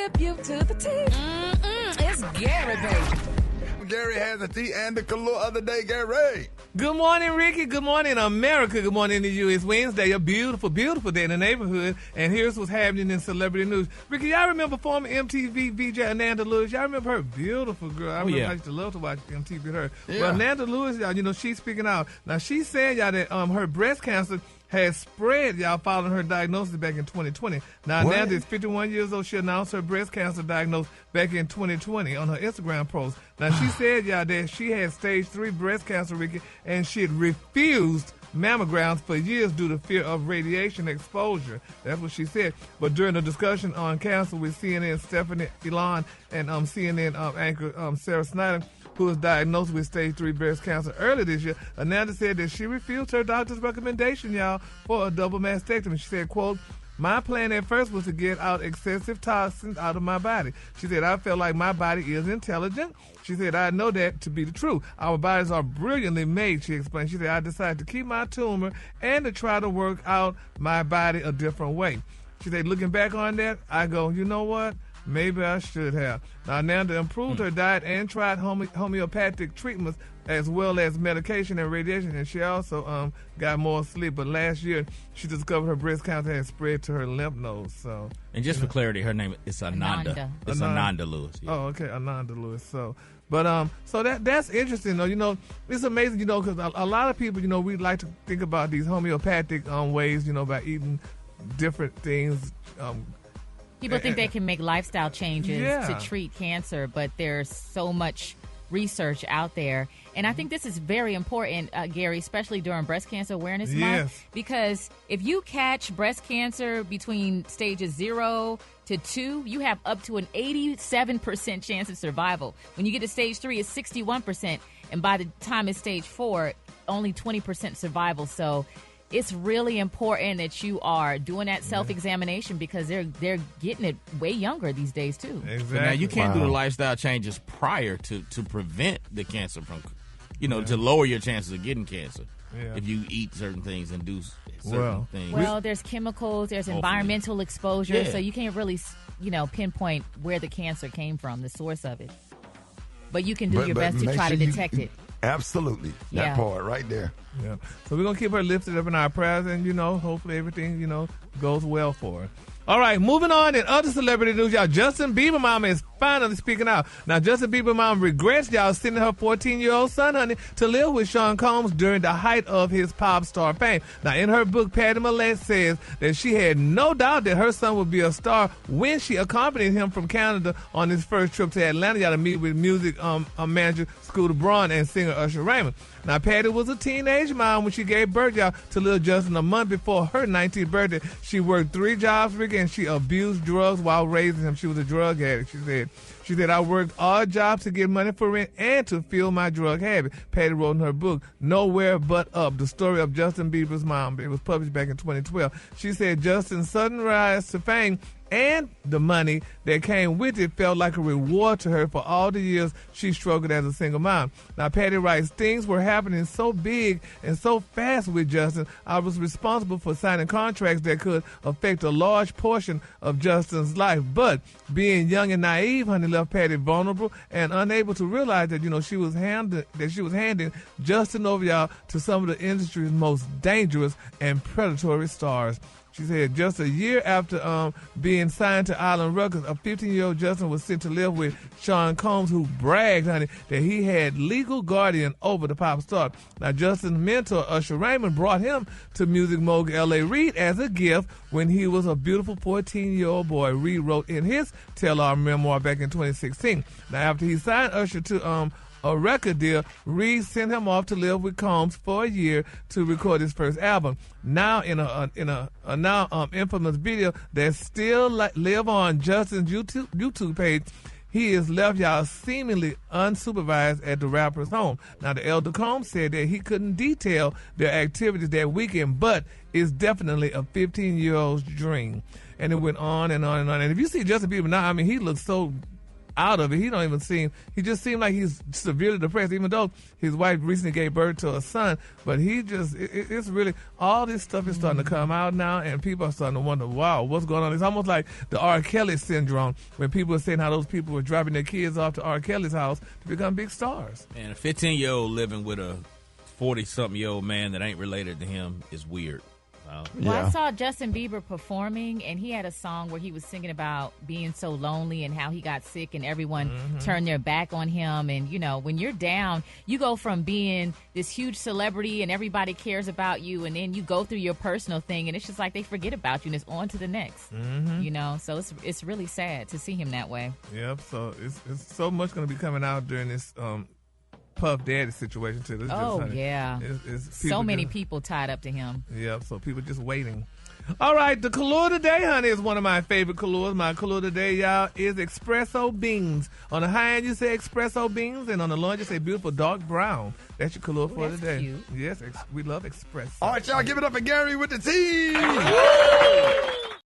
hip you to the T. It's Gary, baby. Gary has the tea and the color of the day, Gary. Good morning, Ricky. Good morning, America. Good morning to you. It's Wednesday, a beautiful, beautiful day in the neighborhood. And here's what's happening in celebrity news. Ricky, y'all remember former MTV VJ Ananda Lewis? Y'all remember her? Beautiful girl. I used to love to watch MTV with her. Yeah. Well, Ananda Lewis, y'all, you know, she's speaking out. Now, she said, y'all, that her breast cancer has spread, y'all, following her diagnosis back in 2020. Now, Ananda is 51 years old. She announced her breast cancer diagnosis back in 2020 on her Instagram post. Now, she said, y'all, that she had stage 3 breast cancer, Ricky, and she had refused mammograms for years due to fear of radiation exposure. That's what she said. But during the discussion on cancer with CNN Stephanie Elon and CNN anchor Sarah Snyder, who was diagnosed with stage 3 breast cancer earlier this year, Ananda said that she refused her doctor's recommendation, y'all, for a double mastectomy. She said, quote, "My plan at first was to get out excessive toxins out of my body." She said, "I felt like my body is intelligent." She said, "I know that to be the truth. Our bodies are brilliantly made," she explained. She said, "I decided to keep my tumor and to try to work out my body a different way." She said, "Looking back on that, I go, you know what? Maybe I should have." Now, Ananda improved her diet and tried homeopathic treatments as well as medication and radiation, and she also got more sleep. But last year, she discovered her breast cancer had spread to her lymph nodes. So, and just for clarity, her name is Ananda. It's Ananda Lewis. Yeah. Oh, okay, Ananda Lewis. So, but so that's interesting, though. You know, it's amazing, you know, because a lot of people, you know, we like to think about these homeopathic ways, you know, by eating different things. People think they can make lifestyle changes to treat cancer, but there's so much research out there. And I think this is very important, Gary, especially during Breast Cancer Awareness Month, because if you catch breast cancer between stages 0 to 2, you have up to an 87% chance of survival. When you get to stage 3, it's 61%. And by the time it's stage 4, only 20% survival. So it's really important that you are doing that self-examination because they're getting it way younger these days, too. Exactly. But now, you can't do the lifestyle changes prior to prevent the cancer from, you know, to lower your chances of getting cancer. Yeah. If you eat certain things and do certain things. Well, there's chemicals, there's environmental exposure, so you can't really, you know, pinpoint where the cancer came from, the source of it. But you can do your best to try to detect it. Absolutely. That part right there. Yeah. So we're going to keep her lifted up in our prayers, and, you know, hopefully everything, you know, goes well for her. All right, moving on in other celebrity news, y'all. Justin Bieber mama is finally speaking out. Now, Justin Bieber mom regrets, y'all, sending her 14-year-old son, honey, to live with Sean Combs during the height of his pop star fame. Now, in her book, Patty Millett says that she had no doubt that her son would be a star when she accompanied him from Canada on his first trip to Atlanta, y'all, to meet with music manager Scooter Braun and singer Usher Raymond. Now, Patty was a teenage mom when she gave birth, y'all, to little Justin a month before her 19th birthday. She worked 3 jobs, Ricky, and she abused drugs while raising him. She was a drug addict, she said, "I worked odd jobs to get money for rent and to fuel my drug habit." Patty wrote in her book, Nowhere But Up, the story of Justin Bieber's mom. It was published back in 2012. She said Justin's sudden rise to fame and the money that came with it felt like a reward to her for all the years she struggled as a single mom. Now, Patty writes, "Things were happening so big and so fast with Justin. I was responsible for signing contracts that could affect a large portion of Justin's life. But being young and naive, honey, left Patty vulnerable and unable to realize that, you know, she was handing Justin over, y'all, to some of the industry's most dangerous and predatory stars." She said just a year after being signed to Island Records, a 15-year-old Justin was sent to live with Sean Combs, who bragged, honey, that he had legal guardian over the pop star. Now, Justin's mentor, Usher Raymond, brought him to music mogul L.A. Reid as a gift when he was a beautiful 14-year-old boy, Reid wrote in his tell-all memoir back in 2016. Now, after he signed Usher to a record deal, Reid sent him off to live with Combs for a year to record his first album. Now, in a now infamous video that still live on Justin's YouTube page, he is left, y'all, seemingly unsupervised at the rapper's home. Now, the elder Combs said that he couldn't detail their activities that weekend, but it's definitely a 15-year-old's dream. And it went on and on and on. And if you see Justin Bieber now, I mean, he looks so out of it. He just seemed like he's severely depressed, even though his wife recently gave birth to a son. But it's really, all this stuff is starting to come out now, and people are starting to wonder, wow, what's going on? It's almost like the R. Kelly syndrome, when people are saying how those people were dropping their kids off to R. Kelly's house to become big stars. And a 15-year-old living with a 40-something-year-old man that ain't related to him is weird. Well, I saw Justin Bieber performing, and he had a song where he was singing about being so lonely and how he got sick and everyone turned their back on him. And, you know, when you're down, you go from being this huge celebrity and everybody cares about you, and then you go through your personal thing, and it's just like they forget about you, and it's on to the next. You know, so it's really sad to see him that way. Yep, so it's so much going to be coming out during this Puff Daddy situation too. So many people tied up to him. Yep, so people just waiting. All right, the color today, honey, is one of my favorite colors. My color today, y'all, is espresso beans. On the high end, you say espresso beans, and on the low end, you say beautiful dark brown. That's your color for today. Cute. Yes, we love espresso. All right, y'all, give it up for Gary with the tea.